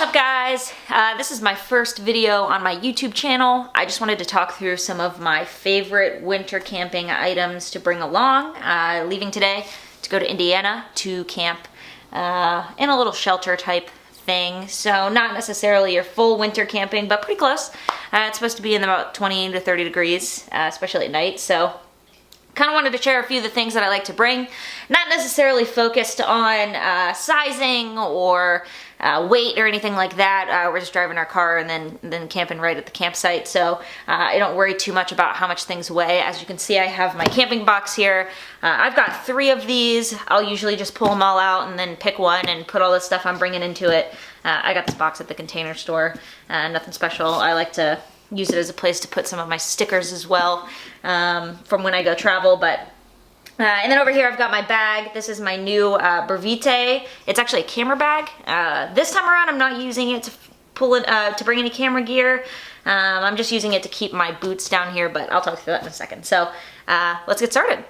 What's up, guys? This is my first video on my YouTube channel. I just wanted to talk through some of my favorite winter camping items to bring along. Leaving today to go to Indiana to camp in a little shelter type thing. So not necessarily your full winter camping, but pretty close. It's supposed to be in about 20 to 30 degrees, especially at night. So kind of wanted to share a few of the things that I like to bring. Not necessarily focused on sizing or weight or anything like that. We're just driving our car and then camping right at the campsite, so I don't worry too much about how much things weigh. As you can see, I have my camping box here. I've got 3 of these. I'll usually just pull them all out and then pick one and put all the stuff I'm bringing into it. I got this box at the Container Store. Nothing special. I like to use it as a place to put some of my stickers as well from when I go travel. But and then over here I've got my bag. This is my new Brevite. It's actually a camera bag. This time around I'm not using it to pull it to bring any camera gear. I'm just using it to keep my boots down here, but I'll talk through that in a second. So let's get started.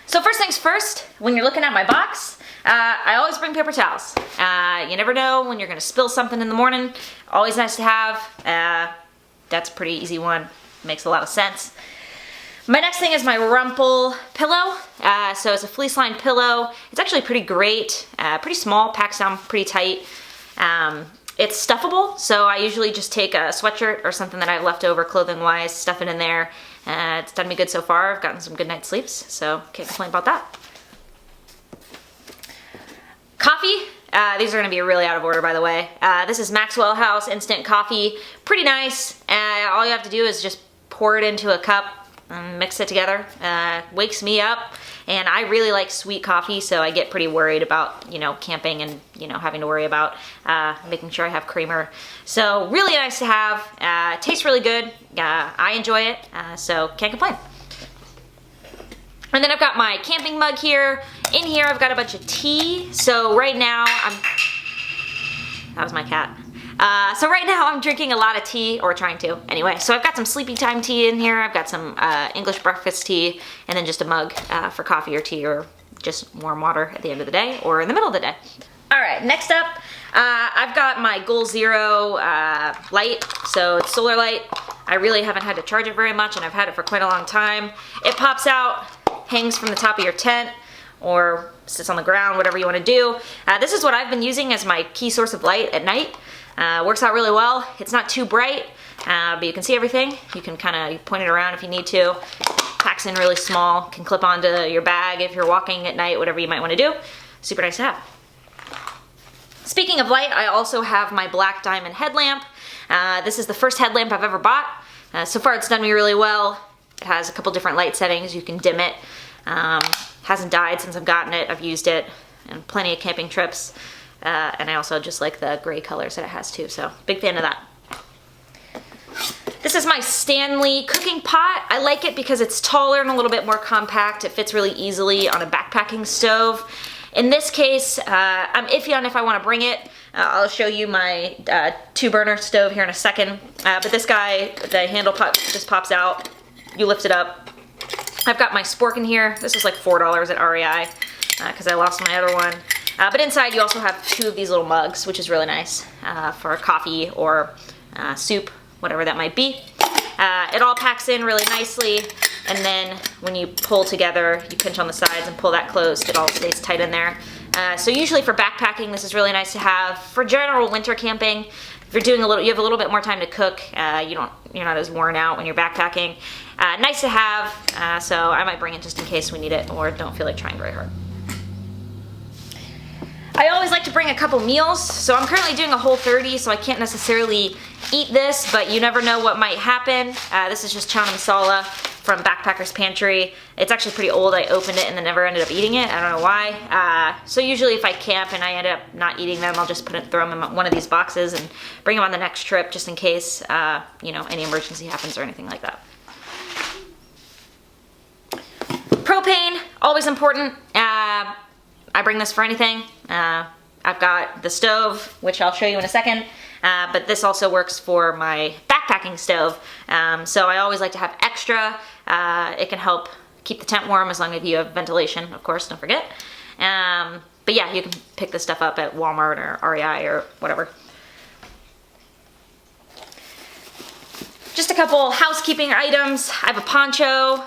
So first things first, when you're looking at my box, I always bring paper towels. You never know when you're gonna spill something in the morning. Always nice to have. That's a pretty easy one. Makes a lot of sense. My next thing is my Rumple pillow. So it's a fleece lined pillow. It's actually pretty great, pretty small, packs down pretty tight. It's stuffable, so I usually just take a sweatshirt or something that I've left over clothing wise, stuff it in there. It's done me good so far. I've gotten some good night's sleeps, so can't complain about that. Coffee. These are going to be really out of order, by the way. This is Maxwell House instant coffee. Pretty nice. All you have to do is just pour it into a cup and mix it together. Wakes me up, and I really like sweet coffee, so I get pretty worried about, you know, camping and, you know, having to worry about making sure I have creamer. So really nice to have. Tastes really good. I enjoy it, so can't complain. And then I've got my camping mug here. In here I've got a bunch of tea. So right now that was my cat. So right now I'm drinking a lot of tea, or trying to. Anyway, so I've got some sleepy time tea in here. I've got some English breakfast tea, and then just a mug for coffee or tea, or just warm water at the end of the day or in the middle of the day. All right, next up, I've got my Goal Zero light. So it's solar light. I really haven't had to charge it very much, and I've had it for quite a long time. It pops out, hangs from the top of your tent, or sits on the ground, whatever you want to do. This is what I've been using as my key source of light at night. Works out really well. It's not too bright, but you can see everything. You can kind of point it around if you need to. Packs in really small, can clip onto your bag if you're walking at night, whatever you might want to do. Super nice to have. Speaking of light, I also have my black diamond headlamp. This is the first headlamp I've ever bought. So far it's done me really well. It has a couple different light settings. You can dim it. Hasn't died since I've gotten it. I've used it in plenty of camping trips. And I also just like the gray colors that it has too, so big fan of that. This is my Stanley cooking pot. I like it because it's taller and a little bit more compact. It fits really easily on a backpacking stove. In this case, I'm iffy on if I want to bring it. I'll show you my 2-burner stove here in a second. But this guy, the handle pot just pops out. You lift it up. I've got my spork in here. This was like $4 at REI because I lost my other one. But inside you also have 2 of these little mugs, which is really nice for coffee or soup, whatever that might be. It all packs in really nicely, and then when you pull together, you pinch on the sides and pull that closed. It all stays tight in there. So usually for backpacking, this is really nice to have. For general winter camping, if you're doing you have a little bit more time to cook. You're not as worn out when you're backpacking. Nice to have. So I might bring it just in case we need it or don't feel like trying very hard. I always like to bring a couple meals, so I'm currently doing a Whole30, so I can't necessarily eat this, but you never know what might happen. This is just chana masala from Backpacker's Pantry. It's actually pretty old. I opened it and then never ended up eating it. I don't know why. So usually if I camp and I end up not eating them, I'll just throw them in one of these boxes and bring them on the next trip just in case, you know, any emergency happens or anything like that. Propane, always important. I bring this for anything. I've got the stove, which I'll show you in a second, but this also works for my backpacking stove. So I always like to have extra. It can help keep the tent warm as long as you have ventilation, of course, don't forget. But yeah, you can pick this stuff up at Walmart or REI or whatever. Just a couple housekeeping items. I have a poncho.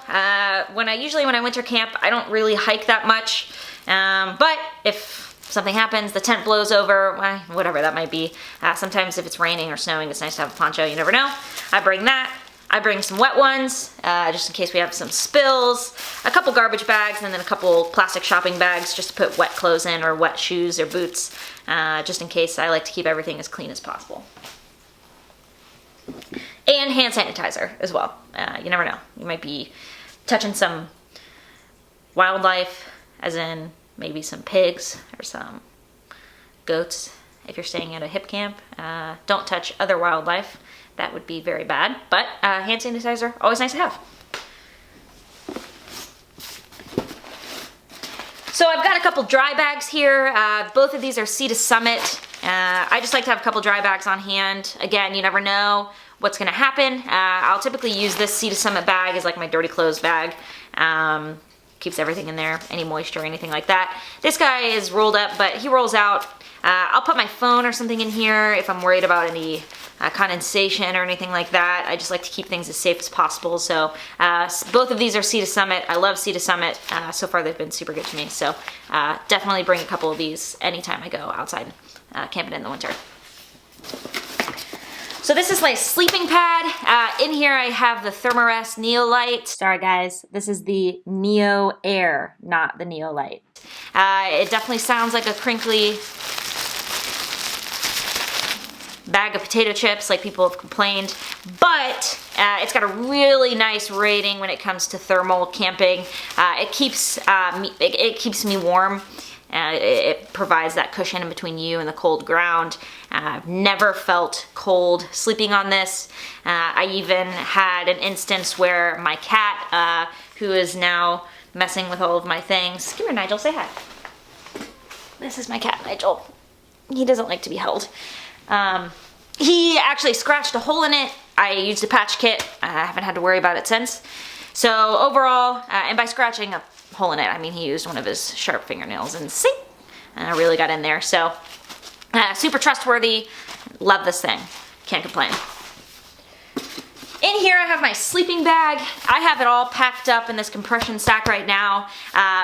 Usually when I winter camp, I don't really hike that much. But if something happens, the tent blows over, whatever that might be. Sometimes if it's raining or snowing, it's nice to have a poncho, you never know. I bring that. I bring some wet ones, just in case we have some spills, a couple garbage bags, and then a couple plastic shopping bags just to put wet clothes in, or wet shoes or boots, just in case. I like to keep everything as clean as possible. And hand sanitizer as well. You never know. You might be touching some wildlife, as in maybe some pigs or some goats if you're staying at a hip camp. Don't touch other wildlife. That would be very bad, but hand sanitizer, always nice to have. So I've got a couple dry bags here. Both of these are Sea to Summit. I just like to have a couple dry bags on hand. Again, you never know what's gonna happen. I'll typically use this Sea to Summit bag as like my dirty clothes bag. Keeps everything in there, any moisture or anything like that. This guy is rolled up, but he rolls out. I'll put my phone or something in here if I'm worried about any condensation or anything like that. I just like to keep things as safe as possible. So both of these are Sea to Summit. I love Sea to Summit. So far they've been super good to me. So definitely bring a couple of these anytime I go outside camping in the winter. So this is my sleeping pad. In here I have the therm-a-rest Neo Light. Sorry guys, this is the Neo Air, not the Neo Light. It definitely sounds like a crinkly bag of potato chips like people have complained, but it's got a really nice rating when it comes to thermal camping. It keeps me warm. It provides that cushion in between you and the cold ground. I've never felt cold sleeping on this. I even had an instance where my cat, who is now messing with all of my things. Come here, Nigel, say hi. This is my cat, Nigel. He doesn't like to be held. He actually scratched a hole in it. I used a patch kit. I haven't had to worry about it since. So overall, and by scratching a hole in it, I mean he used one of his sharp fingernails and see, I really got in there. So super trustworthy. Love this thing. Can't complain. In here I have my sleeping bag. I have it all packed up in this compression sack right now,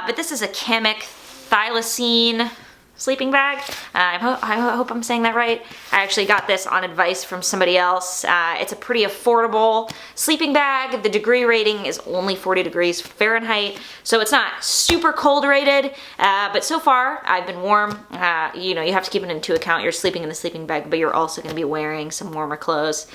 but this is a Chemic thylacine sleeping bag. I hope I'm saying that right. I actually got this on advice from somebody else. It's a pretty affordable sleeping bag. The degree rating is only 40 degrees Fahrenheit, so it's not super cold rated, but so far I've been warm. You know, you have to keep it into account. You're sleeping in the sleeping bag, but you're also gonna be wearing some warmer clothes,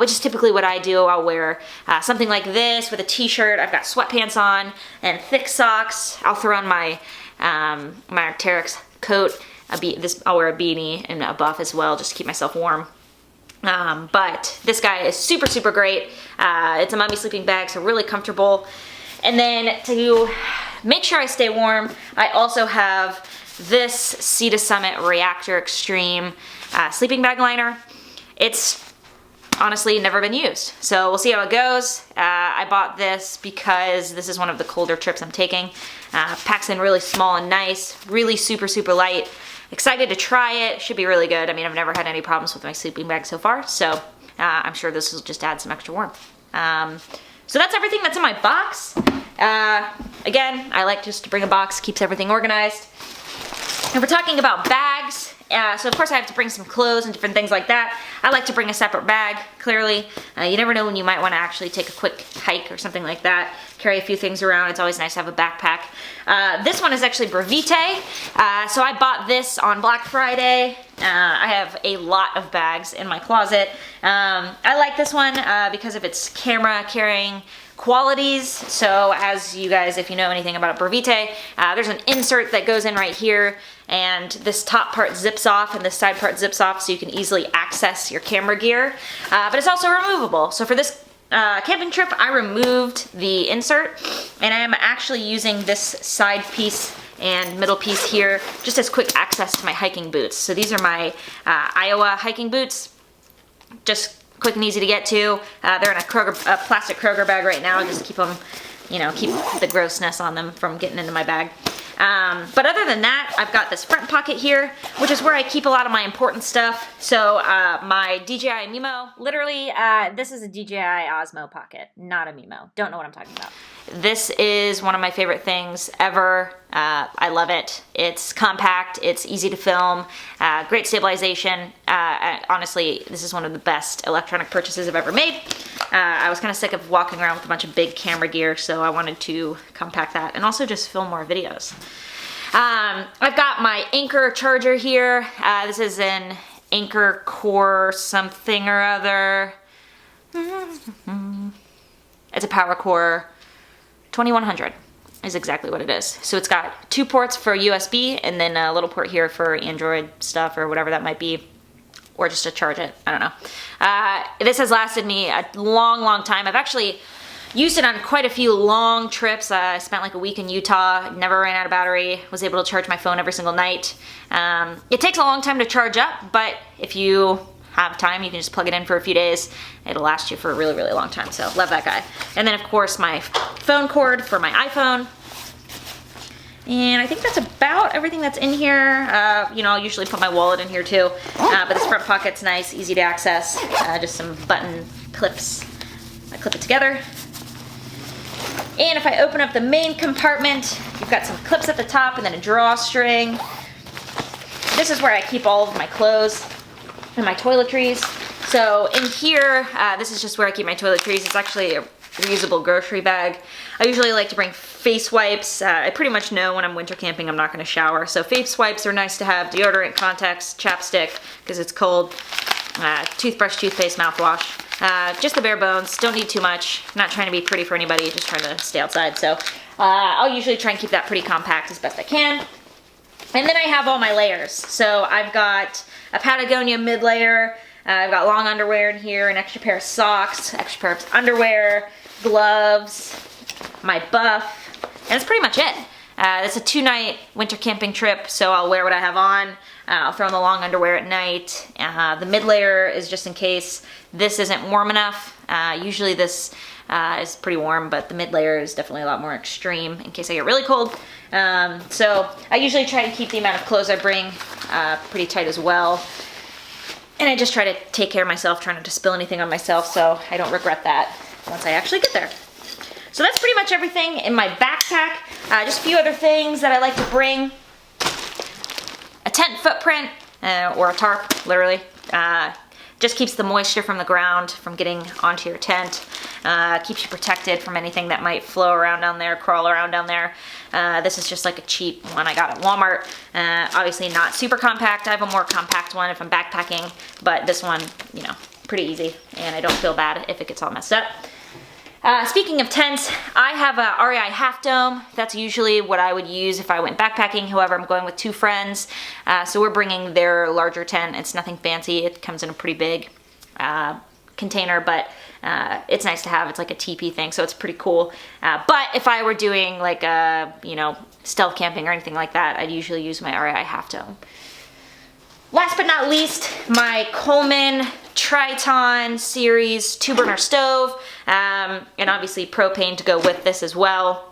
which is typically what I do. I'll wear something like this with a t-shirt. I've got sweatpants on and thick socks. I'll throw on my my Arc'teryx coat. I'll wear a beanie and a buff as well just to keep myself warm. But this guy is super, super great. It's a mummy sleeping bag, so really comfortable. And then to make sure I stay warm, I also have this Sea to Summit Reactor Extreme sleeping bag liner. It's honestly never been used, so we'll see how it goes. I bought this because this is one of the colder trips I'm taking. Packs in really small and nice, really super, super light. Excited to try it. Should be really good. I mean, I've never had any problems with my sleeping bag so far, so I'm sure this will just add some extra warmth. So that's everything that's in my box. Again, I like just to bring a box, keeps everything organized. And we're talking about bags. So of course I have to bring some clothes and different things like that. I like to bring a separate bag, clearly. You never know when you might want to actually take a quick hike or something like that. Carry a few things around. It's always nice to have a backpack. This one is actually Brevite. So I bought this on Black Friday. I have a lot of bags in my closet. I like this one because of its camera carrying qualities. So as you guys, if you know anything about Brevite, there's an insert that goes in right here, and this top part zips off and this side part zips off, so you can easily access your camera gear. But it's also removable. So for this camping trip, I removed the insert, and I am actually using this side piece and middle piece here just as quick access to my hiking boots. So these are my Iowa hiking boots. Just quick and easy to get to. They're in a plastic Kroger bag right now, just to keep them, you know, keep the grossness on them from getting into my bag. But other than that, I've got this front pocket here, which is where I keep a lot of my important stuff. So my DJI Mimo, literally, this is a DJI Osmo pocket, not a Mimo. Don't know what I'm talking about. This is one of my favorite things ever. I love it. It's compact, it's easy to film, great stabilization. Honestly, this is one of the best electronic purchases I've ever made. I was kind of sick of walking around with a bunch of big camera gear, so I wanted to compact that and also just film more videos. I've got my Anker charger here. This is an Anker Core something or other. It's a Power Core 2100 is exactly what it is. So it's got 2 ports for USB and then a little port here for Android stuff or whatever that might be, or just to charge it. I don't know. This has lasted me a long time. I've actually used it on quite a few long trips. I spent like a week in Utah, never ran out of battery, was able to charge my phone every single night. It takes a long time to charge up, but if you have time, you can just plug it in for a few days. It'll last you for a really long time, so love that guy. And then of course my phone cord for my iPhone. And I think that's about everything that's in here. You know, I'll usually put my wallet in here too, but this front pocket's nice, easy to access. Just some button clips. I clip it together. And if I open up the main compartment, you've got some clips at the top and then a drawstring. This is where I keep all of my clothes and my toiletries. So in here, this is just where I keep my toiletries. It's actually a reusable grocery bag. I usually like to bring face wipes. I pretty much know when I'm winter camping I'm not going to shower, so face wipes are nice to have, deodorant, contacts, chapstick because it's cold, toothbrush, toothpaste, mouthwash. Just the bare bones, don't need too much. I'm not trying to be pretty for anybody, just trying to stay outside, so I'll usually try and keep that pretty compact as best I can. And then I have all my layers. So I've got a Patagonia mid layer, I've got long underwear in here, an extra pair of socks, extra pair of underwear, gloves, my buff, and that's pretty much it. It's a 2-night winter camping trip, so I'll wear what I have on. I'll throw on the long underwear at night. The mid layer is just in case this isn't warm enough. Usually this is pretty warm, but the mid layer is definitely a lot more extreme in case I get really cold. So I usually try to keep the amount of clothes I bring pretty tight as well. And I just try to take care of myself, try not to spill anything on myself, so I don't regret that once I actually get there. So that's pretty much everything in my backpack. Just a few other things that I like to bring. A tent footprint, or a tarp, literally. Just keeps the moisture from the ground from getting onto your tent. Keeps you protected from anything that might flow around down there, crawl around down there. This is just like a cheap one I got at Walmart. Obviously not super compact. I have a more compact one if I'm backpacking, but this one, you know, pretty easy, and I don't feel bad if it gets all messed up. Speaking of tents, I have a REI half dome. That's usually what I would use if I went backpacking. However, I'm going with 2 friends, so we're bringing their larger tent. It's nothing fancy. It comes in a pretty big container, but it's nice to have. It's like a teepee thing, so it's pretty cool. But if I were doing like a, you know, stealth camping or anything like that, I'd usually use my REI half dome. Last but not least, my Coleman Triton series 2-burner stove, and obviously propane to go with this as well.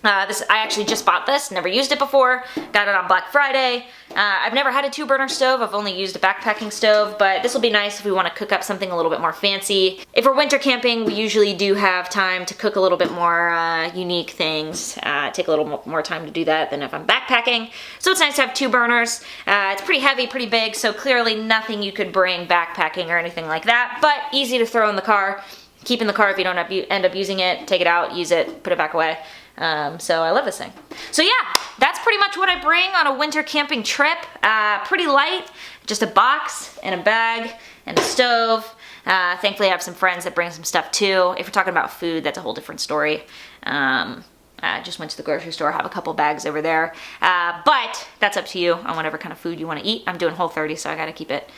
I actually just bought this, never used it before, got it on Black Friday. I've never had a 2-burner stove, I've only used a backpacking stove, but this will be nice if we want to cook up something a little bit more fancy. If we're winter camping, we usually do have time to cook a little bit more unique things. Take a little more time to do that than if I'm backpacking. So it's nice to have 2 burners. It's pretty heavy, pretty big, so clearly nothing you could bring backpacking or anything like that, but easy to throw in the car. Keep in the car if you don't end up using it, take it out, use it, put it back away. So I love this thing. So yeah, that's pretty much what I bring on a winter camping trip. Pretty light, just a box and a bag and a stove. Thankfully I have some friends that bring some stuff too. If you're talking about food, that's a whole different story. I just went to the grocery store, have a couple bags over there. But that's up to you on whatever kind of food you want to eat. I'm doing Whole30, so I gotta keep it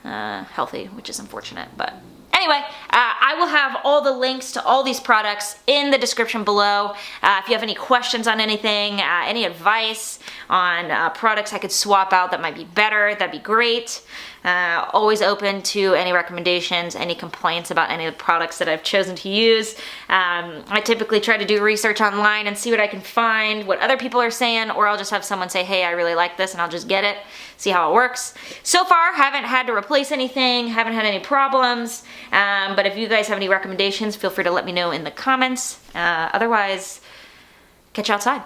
healthy, which is unfortunate, but Anyway, I will have all the links to all these products in the description below. If you have any questions on anything, any advice on products I could swap out that might be better, that'd be great. Always open to any recommendations, any complaints about any of the products that I've chosen to use. I typically try to do research online and see what I can find, what other people are saying, or I'll just have someone say, hey, I really like this, and I'll just get it, see how it works. So far, haven't had to replace anything, haven't had any problems, but if you guys have any recommendations, feel free to let me know in the comments. Otherwise, catch you outside.